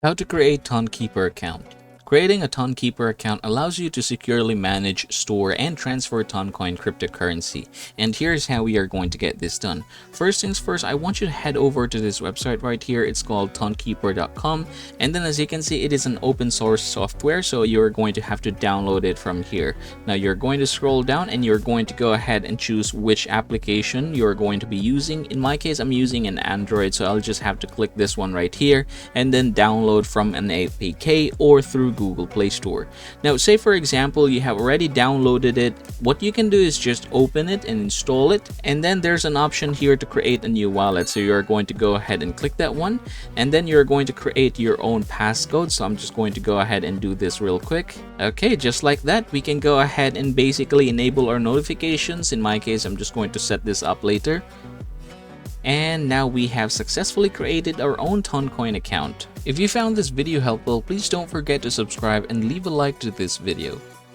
How to create TonKeeper account. Creating a TonKeeper account allows you to securely manage, store, and transfer Toncoin cryptocurrency. And here's how we are going to get this done. First things first, I want you to head over to this website right here. It's called TonKeeper.com. And then as you can see, it is an open source software. So you're going to have to download it from here. Now you're going to scroll down and you're going to go ahead and choose which application you're going to be using. In my case, I'm using an Android. So I'll just have to click this one right here and then download from an APK or through Google Play Store. Now, say for example, you have already downloaded it. What you can do is just open it and install it. And then there's an option here to create a new wallet. So you're going to go ahead and click that one. And then you're going to create your own passcode. So I'm just going to go ahead and do this real quick. Okay, just like that, we can go ahead and basically enable our notifications. In my case, I'm just going to set this up later. And now we have successfully created our own Toncoin account. If you found this video helpful, please don't forget to subscribe and leave a like to this video.